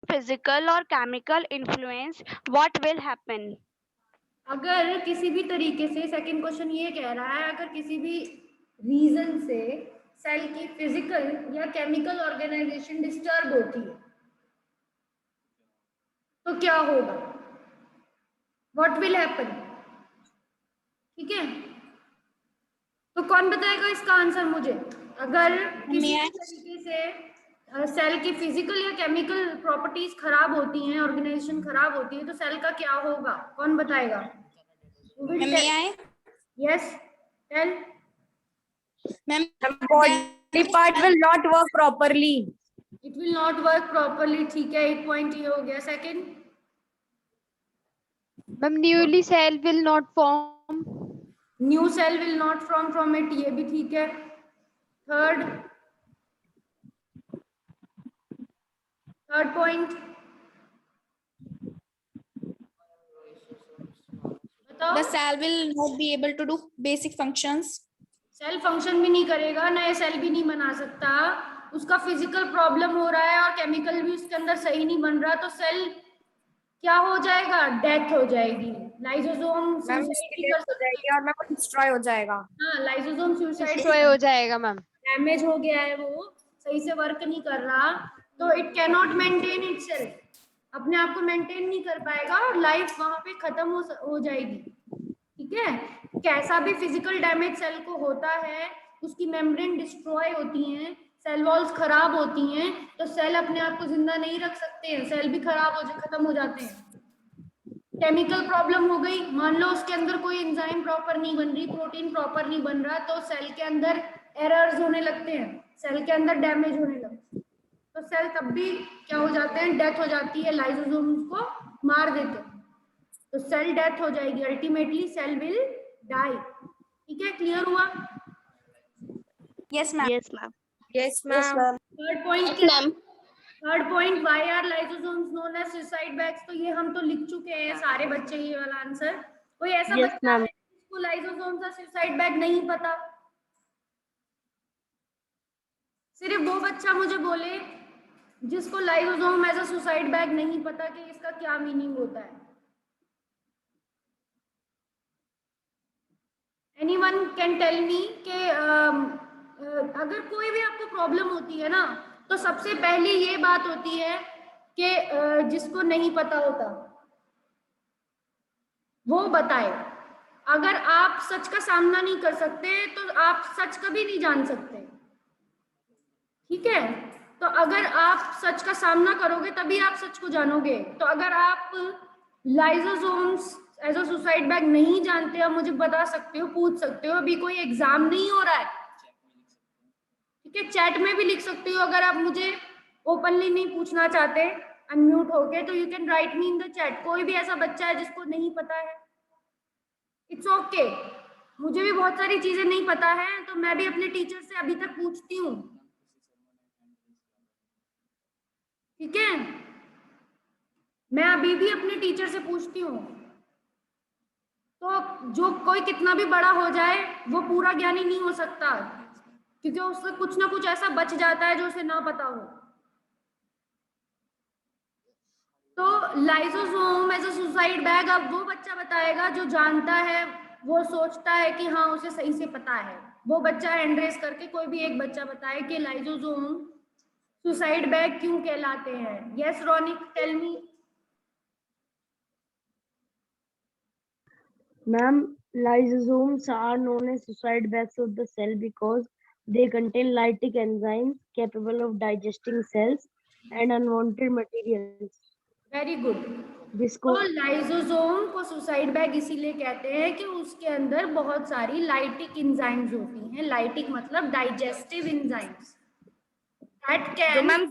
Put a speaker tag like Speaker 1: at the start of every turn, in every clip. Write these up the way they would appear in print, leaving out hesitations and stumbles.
Speaker 1: physical or chemical influence, what will happen?
Speaker 2: अगर किसी भी तरीके से, सेकंड क्वेश्चन ये कह रहा है, अगर किसी भी रीजन से सेल की फिजिकल या केमिकल ऑर्गेनाइजेशन डिस्टर्ब होती है तो क्या होगा, व्हाट विल हैपन। ठीक है, तो कौन बताएगा इसका आंसर मुझे। अगर किसी भी तरीके से सेल की फिजिकल या केमिकल प्रॉपर्टीज खराब होती हैं, ऑर्गेनाइजेशन खराब होती है, तो सेल का क्या होगा, कौन बताएगा। Yes tell.
Speaker 3: Body part will not work properly.
Speaker 2: It will not work properly, ठीक है, एक पॉइंट ये हो गया। Second,
Speaker 4: ma'am newly cell will not form.
Speaker 2: New cell will not form from it, ये भी ठीक है। थर्ड पॉइंट बताओ।
Speaker 3: The cell will not be able to do basic functions.
Speaker 2: Cell function भी नहीं करेगा, नए सेल भी नहीं बना सकता, उसका फिजिकल प्रॉब्लम हो रहा है और केमिकल भी उसके अंदर सही नहीं बन रहा, तो सेल क्या हो जाएगा, डेथ हो जाएगी। लाइसोसोम सुसाइड कर सकता है
Speaker 3: और मैं डिस्ट्रॉय हो जाएगा।
Speaker 2: हाँ, लाइसोसोम सुसाइड
Speaker 4: डिस्ट्रॉय हो जाएगा मैम।
Speaker 2: डैमेज हो गया है, वो सही से वर्क नहीं कर रहा, तो it can not maintain itself, अपने आप को मेंटेन नहीं कर पाएगा और लाइफ वहां पे खत्म हो जाएगी। ठीक है, कैसा भी फिजिकल डैमेज सेल को होता है, उसकी मेम्ब्रेन डिस्ट्रॉय होती हैं, सेल वॉल्स खराब होती हैं, तो सेल अपने आप को जिंदा नहीं रख सकते हैं, सेल भी खत्म हो जाते हैं। केमिकल प्रॉब्लम हो गई, मान लो उसके अंदर कोई एंजाइम प्रॉपर नहीं बन रही, प्रोटीन प्रॉपर नहीं बन रहा, तो सेल के अंदर एरर्स होने लगते हैं, सेल के अंदर डैमेज होने लगते हैं, तो सेल तब भी क्या हो जाते हैं, डेथ हो जाती है, लाइसोसोम्स को मार देते हैं, तो सेल डेथ हो जाएगी, अल्टीमेटली सेल विल डाई। ठीक है, क्लियर हुआ।
Speaker 3: Yes ma'am.
Speaker 1: Yes, ma'am.
Speaker 3: Yes ma'am.
Speaker 2: Third point, third point, why are lysosomes known as suicide bags, तो ये हम तो लिख चुके हैं सारे बच्चे, ये वाला आंसर। कोई ऐसा
Speaker 1: Yes,
Speaker 2: बच्चा
Speaker 1: ma'am.
Speaker 2: है जिसको लाइसोसोम्स का सुसाइड बैग नहीं पता, सिर्फ वो बच्चा मुझे बोले जिसको lysosome as a suicide bag नहीं पता कि इसका क्या मीनिंग होता है। एनीवन कैन टेल मी कि अगर कोई भी आपको प्रॉब्लम होती है ना, तो सबसे पहली ये बात होती है कि जिसको नहीं पता होता वो बताए। अगर आप सच का सामना नहीं कर सकते तो आप सच कभी नहीं जान सकते। ठीक है, तो अगर आप सच का सामना करोगे तभी आप सच को जानोगे। तो अगर आप lysosomes as a suicide bag नहीं जानते, आप मुझे बता सकते हो, पूछ सकते हो, अभी कोई एग्जाम नहीं हो रहा है, ठीक है, चैट में भी लिख सकते हो। अगर आप मुझे ओपनली नहीं पूछना चाहते अनम्यूट होके, तो you can write me in the chat. कोई भी ऐसा बच्चा है जिसको नहीं पता है, इट्स ओके। मुझे भी बहुत सारी चीजें नहीं पता है, तो मैं भी अपने टीचर से अभी तक पूछती हूँ। ठीक है, मैं अभी भी अपने टीचर से पूछती हूँ। तो जो कोई कितना भी बड़ा हो जाए वो पूरा ज्ञानी नहीं हो सकता, क्योंकि उससे कुछ ना कुछ ऐसा बच जाता है जो उसे ना पता हो। तो lysosome as a suicide bag अब वो बच्चा बताएगा जो जानता है, वो सोचता है कि हाँ उसे सही से पता है। वो बच्चा हैंड रेस करके कोई भी एक बच्चा बताए कि लाइसोसोम सुसाइड बैग क्यों कहलाते हैं। Yes Ronik, tell me.
Speaker 5: Ma'am, lysosomes are known as suicide bags of the cell because they contain lytic enzymes capable of digesting cells and unwanted materials.
Speaker 2: Very good.
Speaker 5: जिसको
Speaker 2: तो लाइसोसोम को suicide bag इसीलिए कहते हैं कि उसके अंदर बहुत सारी लाइटिक एंजाइम्स होती हैं। लाइटिक मतलब डाइजेस्टिव एंजाइम्स दैट
Speaker 3: जो
Speaker 2: कैन,
Speaker 3: मैम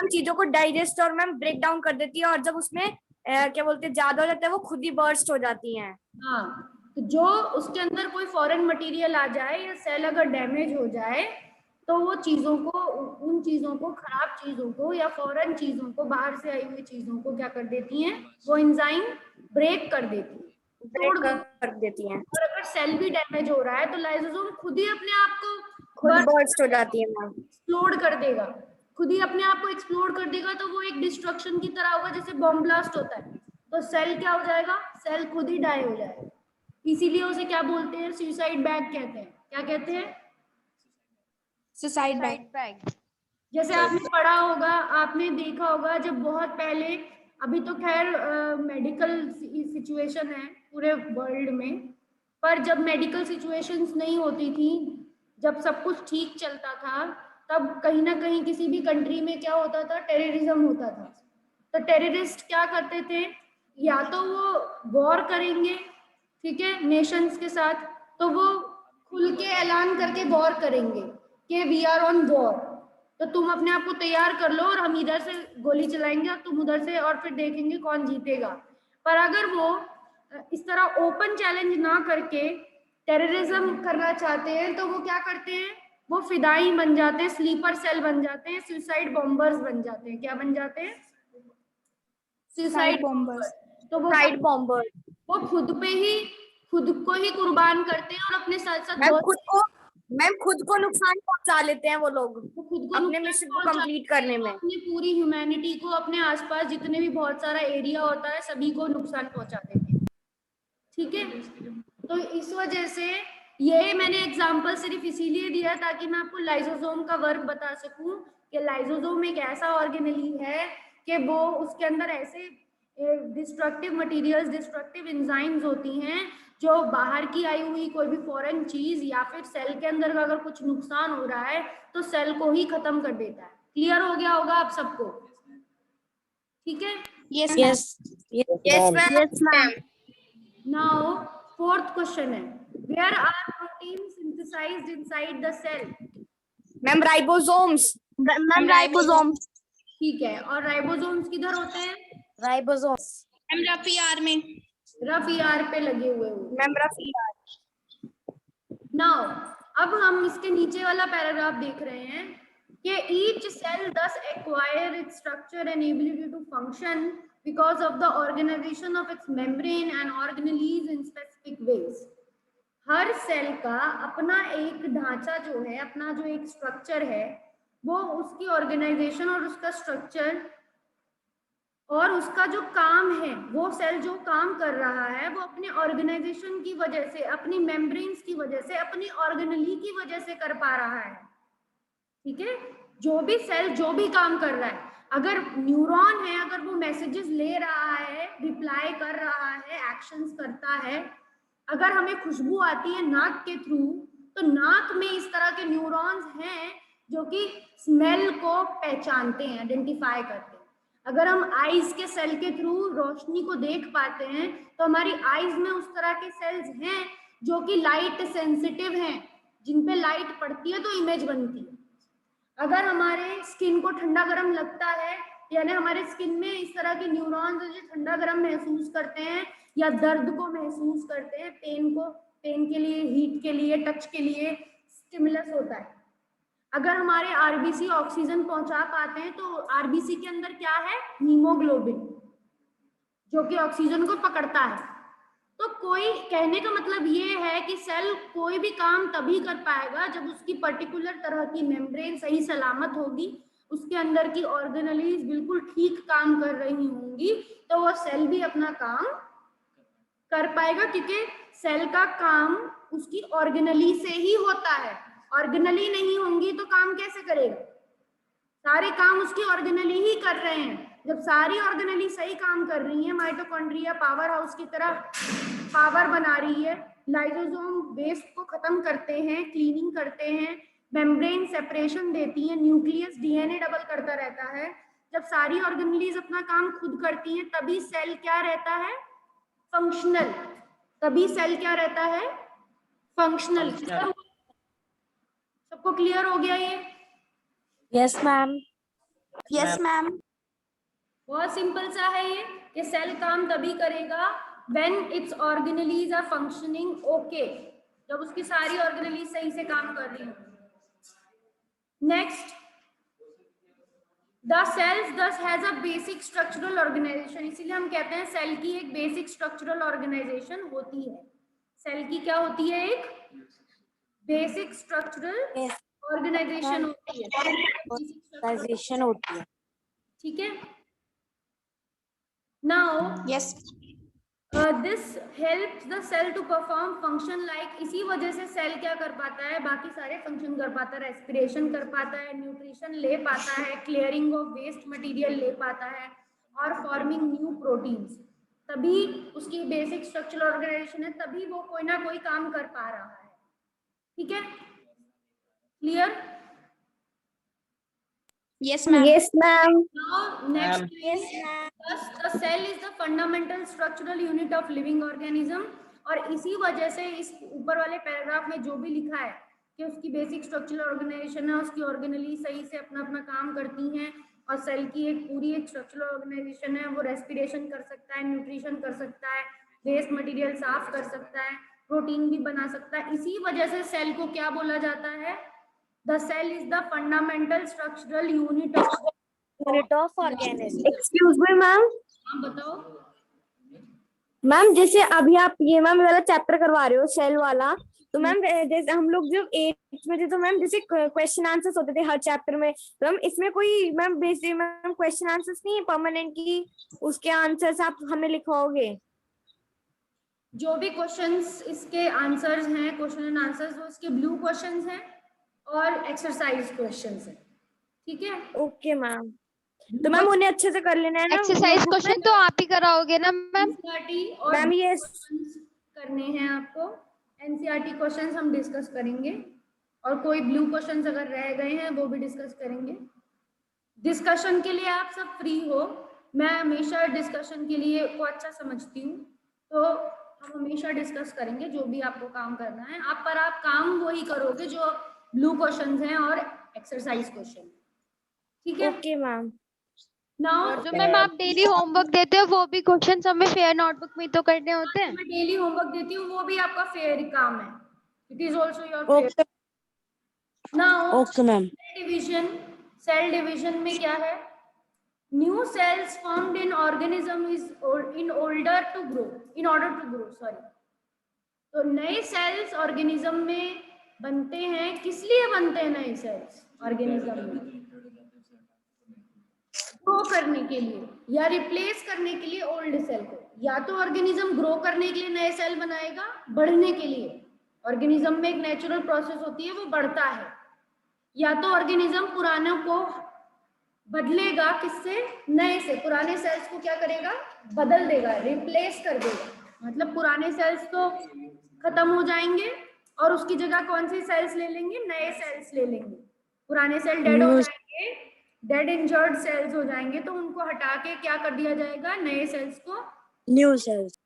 Speaker 3: चीजों को डाइजेस्ट और मैम ब्रेक डाउन कर देती है, और जब उसमें क्या बोलते हैं ज्यादा हो जाता है वो खुद ही बर्स्ट हो जाती हैं।
Speaker 2: हाँ, तो जो उसके अंदर कोई फॉरेन मटेरियल आ जाए या सेल अगर डैमेज हो जाए, तो वो चीजों को, उन चीजों को, खराब चीजों को या फॉरेन चीजों को, बाहर से आई हुई चीजों को क्या कर देती हैं, वो एंजाइम ब्रेक कर देती है, तोड़
Speaker 3: देती हैं।
Speaker 2: और अगर सेल भी डैमेज हो रहा है तो लाइसोसोम खुद ही अपने आप को
Speaker 3: खुद बर्स्ट हो जाती है मैम।
Speaker 2: एक्सप्लोड कर देगा। खुद ही अपने आप को एक्सप्लोड कर देगा तो वो एक डिस्ट्रक्शन की तरह होगा, जैसे बॉम्ब ब्लास्ट होता है। तो सेल क्या हो जाएगा, सेल खुद ही डाई हो जाएगा। इसीलिए उसे क्या बोलते हैं, सुसाइड बैग कहते हैं। क्या कहते हैं,
Speaker 3: सुसाइड बैग।
Speaker 4: Side bag.
Speaker 2: जैसे आपने पढ़ा होगा, आपने देखा होगा, जब बहुत पहले, अभी तो खैर मेडिकल सिचुएशन है पूरे वर्ल्ड में, पर जब मेडिकल सिचुएशंस नहीं होती थी, जब सब कुछ ठीक चलता था, तब कहीं ना कहीं किसी भी कंट्री में क्या होता था, टेररिज्म होता था। तो टेररिस्ट क्या करते थे, या तो वो वॉर करेंगे, ठीक है, नेशंस के साथ, तो वो खुल के ऐलान करके वॉर करेंगे कि वी आर ऑन वॉर, तो तुम अपने आप को तैयार कर लो और हम इधर से गोली चलाएंगे और तुम उधर से, और फिर देखेंगे कौन जीतेगा। पर अगर वो इस तरह ओपन चैलेंज ना करके टेररिज्म करना चाहते हैं, तो वो क्या करते हैं, वो फिदाई बन जाते हैं, स्लीपर सेल बन जाते हैं, सुसाइड बॉम्बर्स बन जाते हैं। क्या बन जाते हैं, सुसाइड बॉम्बर्स। तो वो
Speaker 3: साइड बॉम्बर।
Speaker 2: वो खुद को ही कुर्बान करते हैं और अपने साथ साथ
Speaker 3: मैम खुद को नुकसान पहुंचा लेते हैं वो लोग
Speaker 2: वो खुद को
Speaker 3: अपने
Speaker 2: नुकसान
Speaker 3: मिशन को
Speaker 2: पहुंचा-
Speaker 3: कंप्लीट करने में।
Speaker 2: अपनी पूरी ह्यूमैनिटी को, अपने आसपास जितने भी बहुत सारा एरिया होता है, सभी को नुकसान पहुंचा देते हैं। ठीक है, तो इस वजह से ये मैंने एग्जांपल सिर्फ इसीलिए दिया ताकि मैं आपको लाइसोसोम का वर्क बता सकूं कि लाइसोसोम एक ऐसा ऑर्गेनेली है कि वो, उसके अंदर ऐसे डिस्ट्रक्टिव मटेरियल्स, डिस्ट्रक्टिव एंजाइम्स होती हैं जो बाहर की आई हुई कोई भी फॉरेन चीज या फिर सेल के अंदर का अगर कुछ नुकसान हो रहा है तो सेल को ही खत्म कर देता है। क्लियर हो गया होगा आप सबको, ठीक है?
Speaker 3: Yes
Speaker 5: Yes,
Speaker 3: ma'am.
Speaker 5: yes, ma'am.
Speaker 2: Now, fourth question है, where are proteins synthesized inside the cell?
Speaker 3: Ma'am ribosomes.
Speaker 5: Ma'am, ribosomes.
Speaker 2: ठीक है, और राइबोसोम्स किधर होते हैं?
Speaker 3: राइबोसोम्स
Speaker 6: मैम रफ ईआर में।
Speaker 2: रफ ईआर पे लगे हुए हो।
Speaker 3: मैम रफीला।
Speaker 2: नाउ अब हम इसके नीचे वाला पैराग्राफ देख रहे हैं कि each cell thus acquire its structure and ability to function because of the organization of its membrane and organelles in specific ways. हर सेल का अपना एक ढांचा जो है, अपना जो एक स्ट्रक्चर है, वो उसकी ऑर्गेनाइजेशन और उसका स्ट्रक्चर और उसका जो काम है, वो सेल जो काम कर रहा है वो अपने ऑर्गेनाइजेशन की वजह से, अपनी मेम्ब्रेन्स की वजह से, अपनी ऑर्गेनली की वजह से कर पा रहा है। ठीक है, जो भी सेल जो भी काम कर रहा है, अगर न्यूरॉन है, अगर वो मैसेजेस ले रहा है, रिप्लाई कर रहा है, एक्शंस करता है, अगर हमें खुशबू आती है नाक के थ्रू, तो नाक में इस तरह के न्यूरॉन्स हैं जो कि स्मेल को पहचानते हैं, आइडेंटिफाई करते हैं। अगर हम आईज के सेल के थ्रू रोशनी को देख पाते हैं तो हमारी आईज में उस तरह के सेल्स हैं जो कि लाइट सेंसिटिव हैं, जिन पे लाइट पड़ती है तो इमेज बनती है। अगर हमारे स्किन को ठंडा गर्म लगता है, यानी हमारे स्किन में इस तरह के न्यूरॉन्स जो ठंडा गर्म महसूस करते हैं या दर्द को महसूस करते हैं, पेन के लिए, हीट के लिए, टच के लिए स्टिमुलस होता है। अगर हमारे आरबीसी ऑक्सीजन पहुंचा पाते हैं तो आरबीसी के अंदर क्या है, हीमोग्लोबिन, जो कि ऑक्सीजन को पकड़ता है। तो कोई, कहने का मतलब ये है कि सेल कोई भी काम तभी कर पाएगा जब उसकी पर्टिकुलर तरह की मेम्ब्रेन सही सलामत होगी, उसके अंदर की ऑर्गेनलीज बिल्कुल ठीक काम कर रही होंगी, तो वो सेल भी अपना काम कर पाएगा, क्योंकि सेल का काम उसकी ऑर्गेनली से ही होता है। ऑर्गेनली नहीं होंगी तो काम कैसे करेगा? सारे काम उसकी ऑर्गेनली ही कर रहे हैं। जब सारी ऑर्गेनली सही काम कर रही है, माइटोकॉन्ड्रिया पावर हाउस की तरह पावर बना रही है, लाइसोसोम वेस्ट को खत्म करते हैं, क्लीनिंग करते हैं, मेम्ब्रेन सेपरेशन देती है, न्यूक्लियस डीएनए डबल करता रहता है। जब सारी ऑर्गेनलीज अपना काम खुद करती हैं, तभी सेल क्या रहता है, फंक्शनल। तभी सेल क्या रहता है, फंक्शनल। सबको क्लियर हो गया ये?
Speaker 5: Yes, ma'am.
Speaker 6: Yes ma'am.
Speaker 2: बहुत सिंपल सा है ये कि सेल काम तभी करेगा when its organelles are functioning okay, जब उसकी सारी ऑर्गेनलीज सही से काम कर रही हो। Next, the cells thus has a basic structural organization, इसीलिए हम कहते हैं सेल की एक बेसिक स्ट्रक्चरल ऑर्गेनाइजेशन होती है। सेल की क्या होती है, एक बेसिक स्ट्रक्चरल ऑर्गेनाइजेशन होती है,
Speaker 3: ऑर्गेनाइजेशन होती है।
Speaker 2: ठीक है। Now
Speaker 6: Yes.
Speaker 2: This helps the cell to perform function like, इसी वजह से सेल क्या कर पाता है, बाकी सारे फंक्शन कर पाता है, रेस्पिरेशन कर पाता है, न्यूट्रिशन ले पाता है, क्लियरिंग ऑफ वेस्ट मटेरियल ले पाता है, और फॉर्मिंग न्यू प्रोटीन्स। तभी उसकी बेसिक स्ट्रक्चरल ऑर्गेनाइजेशन है, तभी वो कोई ना कोई काम कर पा रहा है। ठीक है, clear?
Speaker 6: Yes, ma'am.
Speaker 3: Yes, ma'am.
Speaker 2: Now next is thus the cell is the fundamental structural unit of living organism, और इसी वजह से इस ऊपर वाले पैराग्राफ में जो भी लिखा है कि उसकी बेसिक स्ट्रक्चरल ऑर्गेनाइजेशन है, उसकी ऑर्गेनली सही से अपना अपना काम करती हैं, और सेल की एक पूरी एक स्ट्रक्चरल ऑर्गेनाइजेशन है, वो रेस्पिरेशन कर सकता है, न्यूट्रिशन कर सकता है, वेस्ट मटेरियल साफ कर सकता है, प्रोटीन भी बना सकता है। इसी वजह से सेल को क्या बोला जाता है? The cell is the fundamental structural unit of
Speaker 3: organism. Excuse me, ma'am.
Speaker 2: हाँ बताओ।
Speaker 3: मैम जैसे अभी आप ये मैम वाला चैप्टर करवा रहे हो सेल वाला, तो मैम जैसे हम लोग जब 8th में थे तो मैम जैसे क्वेश्चन आंसर्स होते थे हर चैप्टर में, तो मैम इसमें कोई ma'am basic ma'am question answers नहीं है परमानेंट की, उसके आंसर्स आप हमें लिखवाओगे?
Speaker 2: जो भी क्वेश्चंस इसके आंसर्स हैं, क्वेश्चन एंड आंसर्स, वो इसके ब्लू क्वेश्चंस हैं और एक्सरसाइज क्वेश्चंस हैं। ठीक है,
Speaker 3: ओके मैम, तो मैम उन्हें अच्छे से कर लेना है ना।
Speaker 4: एक्सरसाइज क्वेश्चन तो आप ही कराओगे ना मैम?
Speaker 2: और
Speaker 3: मैम ये
Speaker 2: करने हैं आपको, एनसीईआरटी क्वेश्चंस हम डिस्कस करेंगे, और कोई ब्लू क्वेश्चंस अगर रह गए हैं वो भी डिस्कस करेंगे। डिस्कशन के लिए आप सब फ्री हो, मैं हमेशा डिस्कशन के लिए को अच्छा समझती हूँ, तो हम हमेशा डिस्कस करेंगे जो भी आपको काम करना है। आप काम वही करोगे जो ब्लू क्वेश्चंस हैं और एक्सरसाइज क्वेश्चन। ठीक है,
Speaker 3: ओके मैम।
Speaker 2: नाउ
Speaker 4: जो मैम आप डेली होमवर्क देते हो वो भी क्वेश्चन हमें फेयर नोटबुक में तो करने होते हैं?
Speaker 2: मैं डेली होमवर्क देती हूँ, वो भी आपका फेयर काम है, it is also your fair. Now
Speaker 3: okay ma'am.
Speaker 2: Cell division में क्या है? New cells formed in organism is in order to grow sorry, तो नए सेल्स ऑर्गेनिज्म में बनते हैं। किस लिए बनते हैं नए सेल्स ऑर्गेनिज्म में? ग्रो करने के लिए या रिप्लेस करने के लिए ओल्ड सेल को। या तो ऑर्गेनिज्म ग्रो करने के लिए नए सेल बनाएगा, बढ़ने के लिए, ऑर्गेनिज्म में एक नेचुरल प्रोसेस होती है वो बढ़ता है, या तो ऑर्गेनिज्म पुराने को बदलेगा, किससे? नए से। पुराने सेल्स को क्या करेगा? बदल देगा, रिप्लेस कर देगा, मतलब पुराने सेल्स तो खत्म हो जाएंगे और उसकी जगह कौन से सेल्स ले लेंगे? नए सेल्स ले लेंगे। पुराने सेल डेड हो जाएंगे, डेड इंजर्ड सेल्स हो जाएंगे, तो उनको हटा के क्या कर दिया जाएगा? नए सेल्स को
Speaker 3: न्यू सेल्स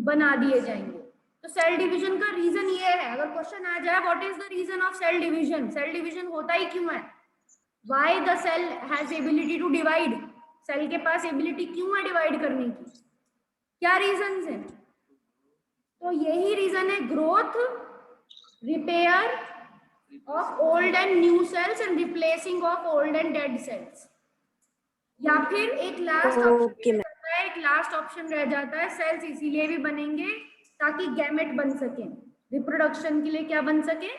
Speaker 2: बना दिए जाएंगे। तो सेल डिवीजन का रीजन ये है, अगर क्वेश्चन आ जाए what is the reason of cell division, cell division होता ही क्यों है? Why the cell has ability to divide, cell के पास एबिलिटी क्यों है डिवाइड करने की? क्या रीजंस हैं? तो यही रीजन है, growth, repair of old and new cells and replacing of old and dead cells। या फिर एक लास्ट ऑप्शन रह जाता है, सेल्स इसीलिए भी बनेंगे ताकि गैमेट बन सके, रिप्रोडक्शन के लिए क्या बन सके?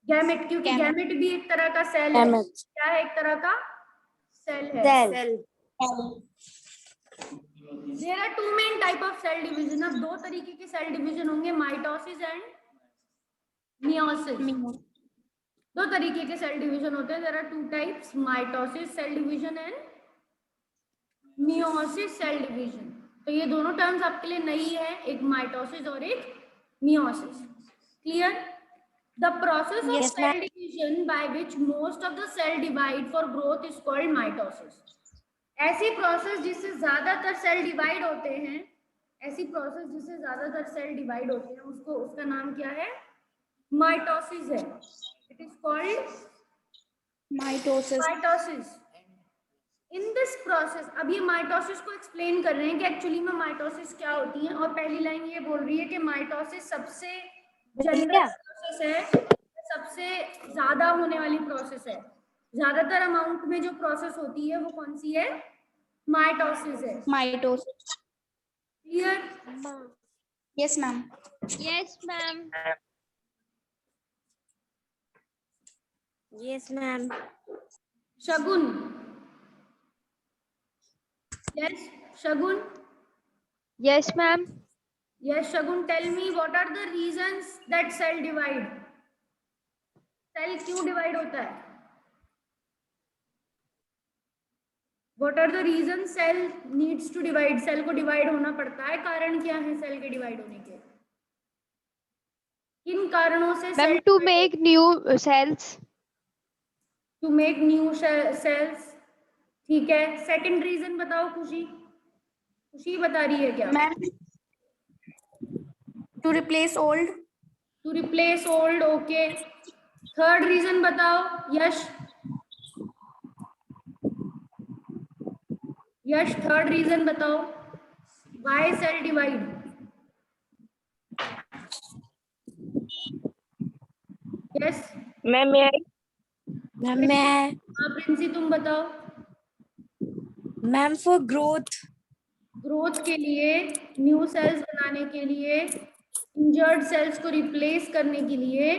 Speaker 2: गैमेट, क्योंकि गैमेट भी एक तरह का सेल है। क्या है? एक तरह का सेल है। There are two main type of cell division। अब दो तरीके के सेल डिवीजन होंगे, माइटोसिस एंड मियोसिस। दो तरीके के सेल डिवीजन होते हैं। There are two types, mitosis cell division and meiosis cell division. तो ये दोनों टर्म्स आपके लिए नई है, एक माइटोसिस और एक meiosis. Clear? The process of cell division by which most of the cell divide for growth is called mitosis. ऐसी प्रोसेस जिससे ज्यादातर सेल डिवाइड होते हैं, ऐसी प्रोसेस जिससे ज्यादातर सेल डिवाइड होते हैं, उसको, उसका नाम क्या है? माइटोसिस है। It is called mitosis. In this process, अब ये माइटोसिस को एक्सप्लेन कर रहे हैं कि एक्चुअली में माइटोसिस क्या होती है, और पहली लाइन ये बोल रही है कि माइटोसिस सबसे जनरल प्रोसेस है, सबसे ज्यादा होने वाली प्रोसेस है, ज्यादातर अमाउंट में जो प्रोसेस होती है वो कौन सी है? माइटोसिस है।
Speaker 6: Mitosis.
Speaker 2: Clear?
Speaker 6: Yes, ma'am.
Speaker 4: Yes, ma'am.
Speaker 3: Yes, ma'am.
Speaker 2: Shagun. Yes, Shagun.
Speaker 4: Yes, ma'am.
Speaker 2: Yes, Shagun, tell me what are the reasons that cell divide? Cell क्यों divide होता है? What are the reasons cell needs to divide? Cell को divide होना पड़ता है, कारण क्या है cell के divide होने के? किन कारणों से
Speaker 4: Ma'am,
Speaker 2: cell
Speaker 4: to
Speaker 2: divide
Speaker 4: make new cells.
Speaker 2: to make new cells? ठीक है, second reason बताओ खुशी. खुशी बता रही है क्या?
Speaker 6: Ma'am, to replace old.
Speaker 2: To replace old, okay. Third reason बताओ, यश. यश, third reason बताओ. Why cell divide? Yes.
Speaker 3: Ma'am, may I? Ma'am, may I?
Speaker 2: हाँ प्रिंसी, तुम बताओ.
Speaker 3: Ma'am, for growth.
Speaker 2: ग्रोथ के लिए, न्यू सेल्स बनाने के लिए, इंजर्ड सेल्स को रिप्लेस करने के लिए,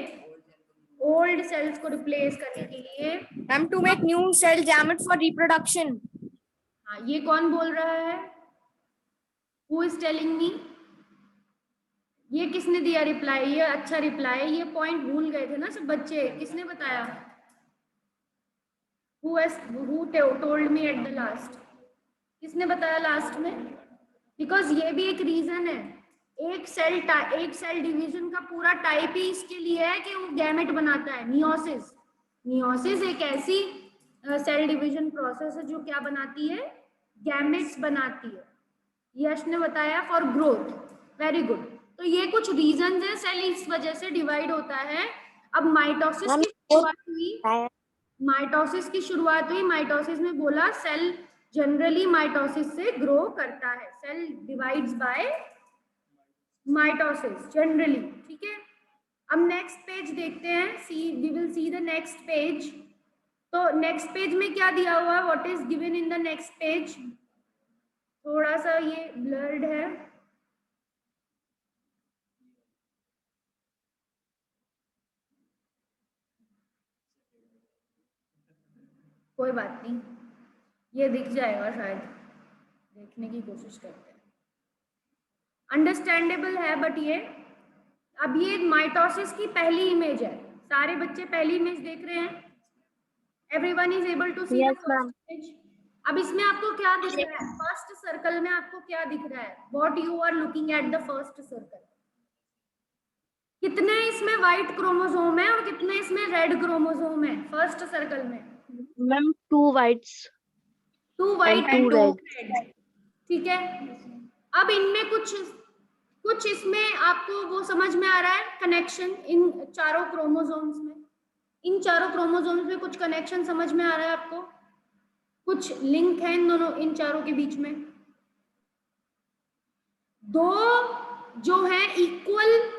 Speaker 2: ओल्ड सेल्स को रिप्लेस करने के लिए.
Speaker 3: Ma'am, to make new cell gametes for reproduction.
Speaker 2: हाँ, ये कौन बोल रहा है? Who is telling me? ये किसने दिया रिप्लाई? ये अच्छा रिप्लाई. ये पॉइंट भूल गए थे ना सब बच्चे. किसने बताया? Who told me at the last? किसने बताया लास्ट में? बिकॉज ये भी एक रीजन है. एक सेल डिवीजन का पूरा टाइप ही इसके लिए है कि वो गैमेट बनाता है. मियोसिस. मियोसिस एक ऐसी सेल डिवीजन प्रोसेस है जो क्या बनाती है? गैमेट्स बनाती है. यश ने बताया फॉर ग्रोथ. Very good. तो ये कुछ रीजन है सेल इस वजह से डिवाइड होता है. अब माइटोसिस की शुरुआत हुई. माइटोसिस में बोला सेल जनरली माइटोसिस से ग्रो करता है. Cell divides by mitosis generally. ठीक है. अब नेक्स्ट पेज देखते हैं. We will see the next page. तो नेक्स्ट पेज में क्या दिया हुआ है? What is given in the next page? थोड़ा सा ये ब्लर्ड है. कोई बात नहीं, ये दिख जाएगा शायद. देखने की कोशिश करते हैं. अंडरस्टैंडेबल है बट ये अब ये माइटोसिस की पहली इमेज है. सारे बच्चे पहली इमेज देख रहे हैं? Everyone is able to see the first image. अब इसमें आपको क्या दिख रहा है? फर्स्ट सर्कल में आपको क्या दिख रहा है? What you are looking at the first circle. कितने इसमें व्हाइट क्रोमोसोम है और कितने इसमें रेड क्रोमोसोम है फर्स्ट सर्कल में?
Speaker 5: Ma'am, 2 whites
Speaker 2: 2 white
Speaker 5: and 2
Speaker 2: and 2
Speaker 5: red.
Speaker 2: red. ठीक है. अब इनमें कुछ इसमें आपको वो समझ में आ रहा है कनेक्शन इन चारों क्रोमोसोम्स में? इन चारों क्रोमोसोम्स में कुछ कनेक्शन समझ में आ रहा है आपको? कुछ लिंक है इन दोनों, इन चारों के बीच में? दो जो है इक्वल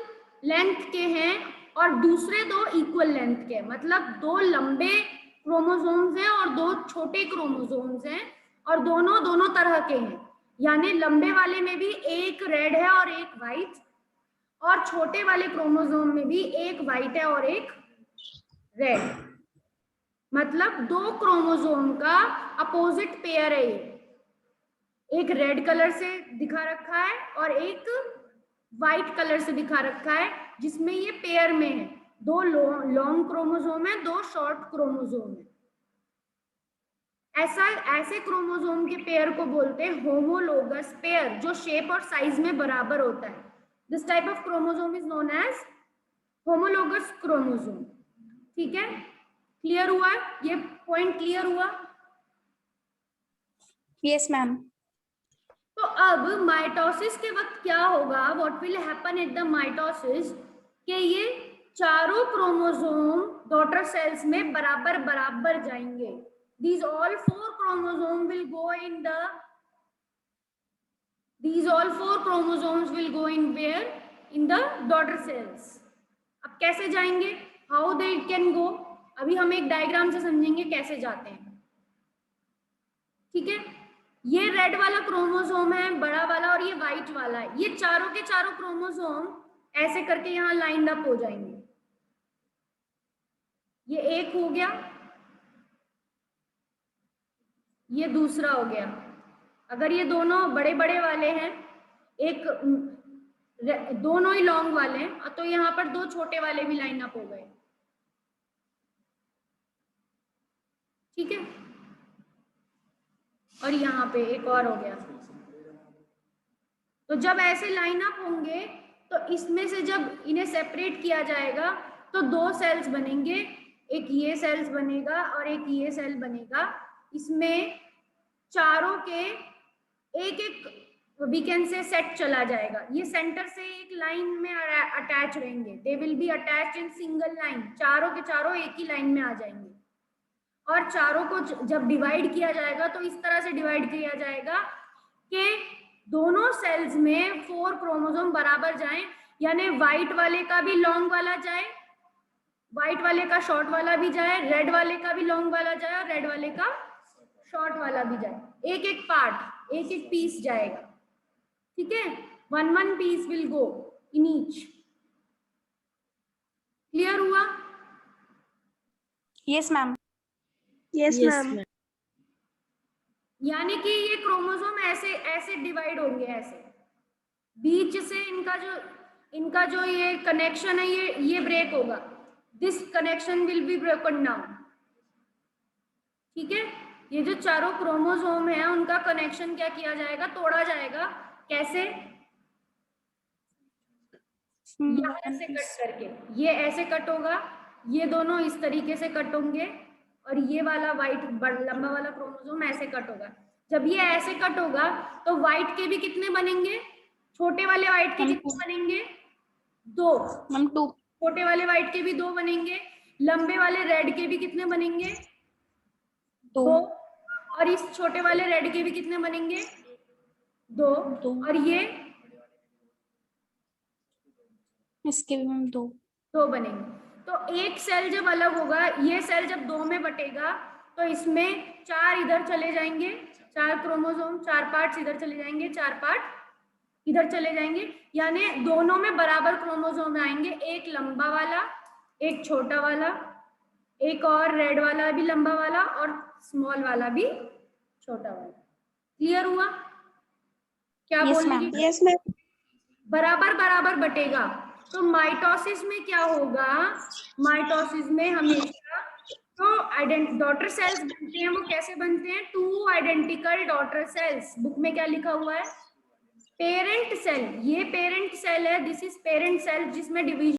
Speaker 2: लेंथ के हैं और दूसरे दो इक्वल लेंथ के. मतलब दो लंबे क्रोमोसोम्स हैं और दो छोटे क्रोमोसोम्स हैं और दोनों तरह के हैं. यानी लंबे वाले में भी एक रेड है और एक व्हाइट और छोटे वाले क्रोमोसोम में भी एक व्हाइट है और एक रेड. मतलब दो क्रोमोसोम का अपोजिट पेयर है. ये एक रेड कलर से दिखा रखा है और एक व्हाइट कलर से दिखा रखा है जिसमें ये पेयर में है. दो लॉन्ग क्रोमोसोम है, दो शॉर्ट क्रोमोसोम है. ऐसे क्रोमोसोम के पेयर को बोलते हैं होमोलोगस पेयर, जो शेप और साइज में बराबर होता है. This type of chromosome is known as homologous chromosome. ठीक है. क्लियर हुआ? ये पॉइंट क्लियर हुआ?
Speaker 6: Yes, ma'am.
Speaker 2: तो अब माइटोसिस के वक्त क्या होगा? What will happen at the mitosis कि ये चारों क्रोमोसोम डॉटर सेल्स में बराबर जाएंगे. These all four chromosomes will go in where? In the daughter cells. अब कैसे जाएंगे? How they can go? अभी हम एक डायग्राम से समझेंगे कैसे जाते हैं. ठीक है. ये रेड वाला क्रोमोसोम है बड़ा वाला और ये व्हाइट वाला है. ये चारों के चारों क्रोमोसोम ऐसे करके यहाँ लाइंड अप हो जाएंगे. ये एक हो गया, ये दूसरा हो गया। अगर ये दोनों बड़े बड़े वाले हैं, एक दोनों ही लॉन्ग वाले हैं, तो यहाँ पर दो छोटे वाले भी लाइन अप हो गए। ठीक है, और यहाँ पे एक और हो गया। तो जब ऐसे लाइन अप होंगे तो इसमें से जब इन्हें सेपरेट किया जाएगा तो दो सेल्स बनेंगे, एक ये सेल्स बनेगा और एक ये सेल बनेगा। इसमें चारों के एक एक वी कैन से सेट चला जाएगा। ये सेंटर से एक लाइन में अटैच रहेंगे, they will be attach in single line. चारों के चारों एक ही लाइन में आ जाएंगे और चारों को जब डिवाइड किया जाएगा तो इस तरह से डिवाइड किया जाएगा कि दोनों सेल्स में 4 क्रोमोसोम बराबर जाएं, यानी व्हाइट वाले का भी लॉन्ग वाला जाए, व्हाइट वाले का शॉर्ट वाला भी जाए, रेड वाले का भी लॉन्ग वाला जाए और रेड वाले का शॉर्ट वाला भी जाए। एक एक पार्ट, एक एक पीस जाएगा। ठीक है, 1 piece will go in each. Clear हुआ?
Speaker 6: Yes, ma'am.
Speaker 5: Yes, ma'am.
Speaker 2: यानी कि ये क्रोमोसोम ऐसे ऐसे डिवाइड होंगे, ऐसे बीच से इनका जो ये कनेक्शन है ये ब्रेक होगा। This connection will be broken down. ठीक है, ये जो चारों क्रोमोसोम है उनका कनेक्शन क्या किया जाएगा, तोड़ा जाएगा। कैसे? यहाँ से कट करके, ये ऐसे कट होगा, ये दोनों इस तरीके से कट होंगे और ये वाला व्हाइट लंबा वाला क्रोमोसोम ऐसे कट होगा। जब ये ऐसे कट होगा तो व्हाइट के भी कितने बनेंगे? छोटे वाले व्हाइट के कितने बनेंगे? 2।
Speaker 6: Ma'am, 2.
Speaker 2: छोटे वाले व्हाइट के भी 2 बनेंगे। लंबे वाले रेड के भी कितने बनेंगे? 2। और इस छोटे वाले रेड के भी कितने बनेंगे? 2। और ये
Speaker 6: इसके भी मैम 2.
Speaker 2: 2 बनेंगे। तो एक सेल जब अलग होगा, ये सेल जब 2 में बटेगा तो इसमें 4 इधर चले जाएंगे, 4 क्रोमोसोम, 4 पार्ट्स इधर चले जाएंगे, 4 पार्ट इधर चले जाएंगे। यानी दोनों में बराबर क्रोमोसोम आएंगे, एक लंबा वाला, एक छोटा वाला, एक और रेड वाला भी लंबा वाला और स्मॉल वाला भी छोटा वाला। क्लियर हुआ? क्या
Speaker 6: Yes,
Speaker 2: बोल
Speaker 6: ma'am.
Speaker 2: रही?
Speaker 6: Yes, ma'am.
Speaker 2: बराबर बराबर बटेगा। तो माइटोसिस में क्या होगा? माइटोसिस में हमेशा जो डॉटर सेल्स बनते हैं वो कैसे बनते हैं? 2 आइडेंटिकल डॉटर सेल्स। बुक में क्या लिखा हुआ है? Parent cell. ये पेरेंट सेल है, दिस इज पेरेंट सेल जिसमें डिवीजन